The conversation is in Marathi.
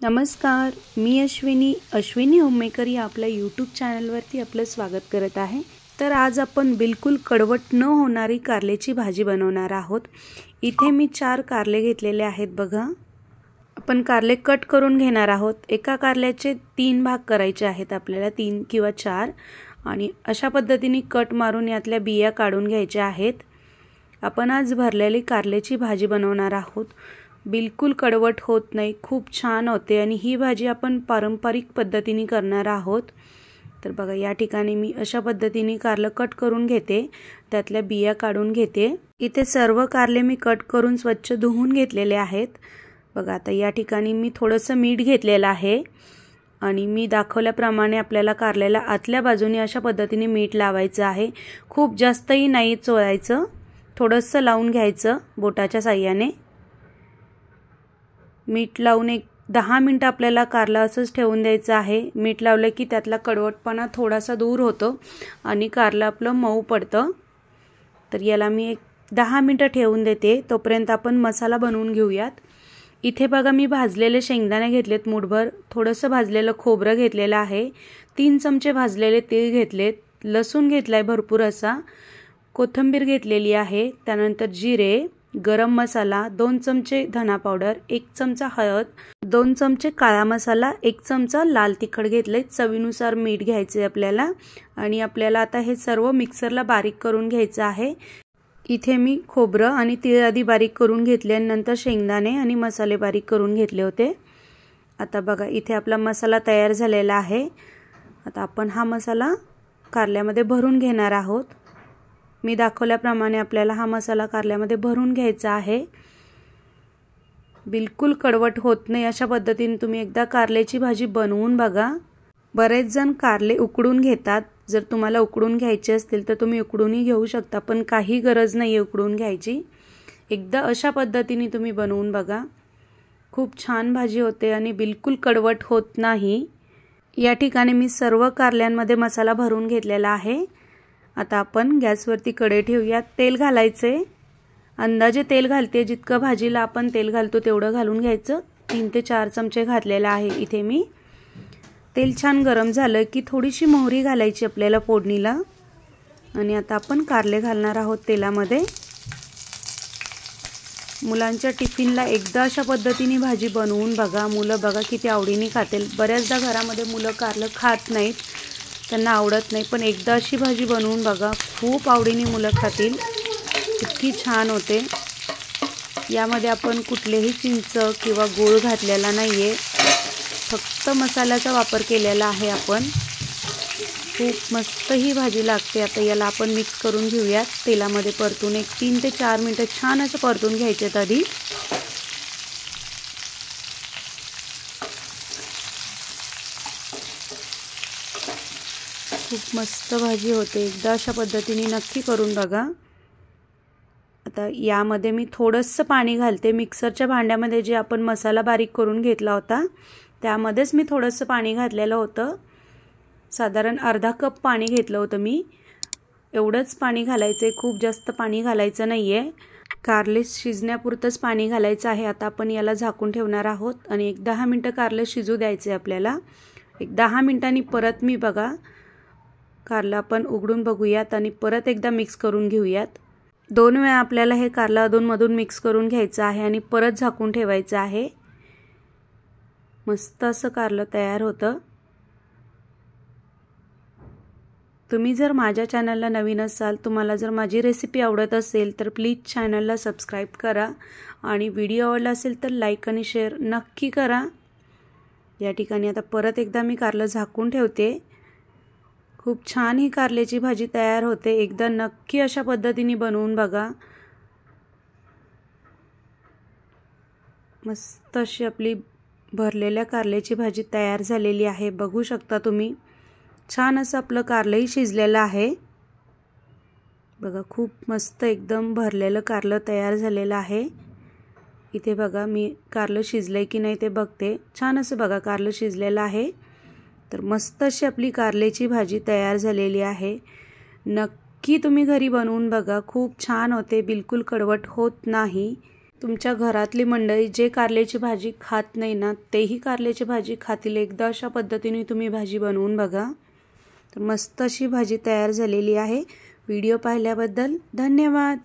नमस्कार, मी अश्विनी होममेकर या आपल्या यूट्यूब चॅनलवरती आपलं स्वागत करत आहे। तर आज आपण बिलकुल कडवट न होणारी कारल्याची भाजी बनवणार आहोत। इथे मी 4 कारले घेतलेले आहेत बघा। आपण कारले कट करून घेणार आहोत। एका कारल्याचे 3 भाग करायचे आहेत आपल्याला, 3 किंवा 4, आणि अशा पद्धतीने कट मारून यातल्या बिया काढून घ्यायच्या आहेत। आपण आज भरलेली कारल्याची भाजी बनवणार आहोत। बिलकुल कडवट होत नाही, खूप छान होते आणि ही भाजी आपण पारंपरिक पद्धतीने करणार आहोत। तर बघा, या ठिकाणी मी अशा पद्धतीने कारले कट करून घेते, त्यातल्या बिया काढून घेते। इथे सर्व कारले मी कट करून स्वच्छ धुवून घेतलेले आहेत। बघा, आता या ठिकाणी मी थोडंसं मीठ घेतलेलं आहे आणि मी दाखवल्याप्रमाणे आपल्याला कारल्याला आतल्या बाजूने अशा पद्धतीने मीठ लावायचं आहे। खूप जास्तही नाही चोळायचं, थोडंसं लावून घ्यायचं बोटाच्या साहाय्याने। मीठ लावून एक 10 मिनिटं आपल्याला कारला असंच ठेवून द्यायचं आहे। मीठ लावलं की त्यातला कडवटपणा थोडासा दूर होतो आणि कारला आपलं मऊ पडतं। तर याला मी एक 10 मिनिटं ठेवून देते, तोपर्यंत आपण मसाला बनवून घेऊयात। इथे बघा, मी भाजलेले शेंगदाणे घेतलेत मूठभर, थोडंसं भाजलेलं खोबरं घेतलेलं आहे, 3 चमचे भाजलेले तीळ घेतलेत, लसूण घेतलाय भरपूर असा, कोथिंबीर घेतलेली आहे, त्यानंतर जिरे, गरम मसाला, 2 चमचे धना पावडर, 1 चमचा हळद, 2 चमचे काळा मसाला, 1 चमचा लाल तिखट घेतले, चवीनुसार मीठ घ्यायचे आपल्याला। आणि आपल्याला आता हे सर्व मिक्सरला बारीक करून घ्यायचं आहे। इथे मी खोबरं आणि तीळ आधी बारीक करून घेतले आणि नंतर शेंगदाणे आणि मसाले बारीक करून घेतले होते। आता बघा, इथे आपला मसाला तयार झालेला आहे। आता आपण हा मसाला कारल्यामध्ये भरून घेणार आहोत। मी दाखवल्याप्रमाणे आपल्याला हा मसाला कारल्यामध्ये भरून घ्यायचा आहे। बिलकुल कडवट होत नाही, अशा पद्धतीने तुम्ही एकदा कारल्याची भाजी बनवून बघा। बरेच जण कारले उकडून घेतात, जर तुम्हाला उकडून घ्यायचे असतील तर तुम्ही उकडूनही घेऊ शकता, पण काही गरज नाही उकडून घ्यायची। एकदा अशा पद्धतीने तुम्ही बनवून बघा, खूप छान भाजी होते आणि बिलकुल कडवट होत नाही। या ठिकाणी मी सर्व कारल्यांमध्ये मसाला भरून घेतलेला आहे। आता आपण गॅसवरती कढई ठेवूयात, तेल घालायचे, अंदाजे तेल घालते, जितकं भाजीला आपण तेल घालतो तेवढं घालून घ्यायचं। 3 ते 4 चमचे घातलेला आहे इथे मी। तेल छान गरम झालं की थोडीशी मोहरी घालायची आपल्याला फोडणीला, आणि आता आपण कारले घालणार आहोत तेलामध्ये। मुलांच्या टिफिनला एकदा अशा पद्धतीने भाजी बनवून बघा, मुलं बघा किती आवडीने खातील। बऱ्याचदा घरामध्ये मुलं कारलं खात नाहीत, त्यांना आवडत नाही, पण एकदा अशी भाजी बनवून बघा, खूप आवडीने मुलं खातील, इतकी छान होते। यामध्ये आपण कुठलेही चिंच किंवा गूळ घातलेला नाहीये, फक्त मसाल्याचा वापर केलेला आहे आपण। खूप मस्त ही भाजी लागते। आता याला आपण मिक्स करून घेऊयात तेलामध्ये परतून, एक 3 ते 4 मिनिटं छान असं परतून घ्यायचे आधी। खूप मस्त भाजी होते, एकदा अशा पद्धतीने नक्की करून बघा। आता यामध्ये मी थोडंसं पाणी घालते, मिक्सरच्या भांड्यामध्ये जे आपण मसाला बारीक करून घेतला होता त्यामध्येच मी थोडंसं पाणी घातलेलं होतं, साधारण अर्धा कप पाणी घेतलं होतं मी। एवढंच पाणी घालायचं, खूप जास्त पाणी घालायचं नाहीये, कारले शिजण्यापुरतंच पाणी घालायचं आहे। आता आपण याला झाकून ठेवणार आहोत आणि एक 10 मिनिटं कारले शिजू द्यायचे आपल्याला। एक 10 मिनिटांनी परत मी बघा कारला आपण उघडून बघूयात आणि परत एकदा मिक्स करून घेऊयात। 2 वेळा आपल्याला हे कारला अधूनमधून मिक्स करून घ्यायचं आहे आणि परत झाकून ठेवायचं आहे। मस्त असं कारलं तयार होतं। तुम्ही जर माझ्या चॅनलला नवीन असाल, तुम्हाला जर माझी रेसिपी आवडत असेल तर प्लीज चॅनलला सबस्क्राईब करा आणि व्हिडिओ आवडला असेल तर लाईक आणि शेअर नक्की करा। या ठिकाणी आता परत एकदा मी कारलं झाकून ठेवते। खूप छान ही कारल्याची भाजी तयार होते, एकदा नक्की अशा पद्धतीने बनवून बघा। मस्त अशी आपली भरलेल्या कारल्याची भाजी तयार झालेली आहे, बघू शकता तुम्ही। छान असं आपलं कारलंही शिजलेलं आहे बघा, खूप मस्त एकदम भरलेलं कारलं तयार झालेलं आहे। इथे बघा, मी कारलं शिजलंय की नाही ते बघते, छान असं बघा कारलं शिजलेलं आहे। तर मस्त अशी आपली कारल्याची भाजी तयार झालेली आहे, नक्की तुम्ही घरी बनवून बघा, खूप छान होते, बिलकुल कडवट होत नाही। तुमच्या घरातली मंडळी जे कारल्याची भाजी खात नाही ना, तेही कारल्याची भाजी खातील. एकदा अशा पद्धतीने तुम्ही भाजी बनवून बघा. तर मस्त अशी भाजी तयार झालेली आहे. व्हिडिओ पाहिल्याबद्दल धन्यवाद.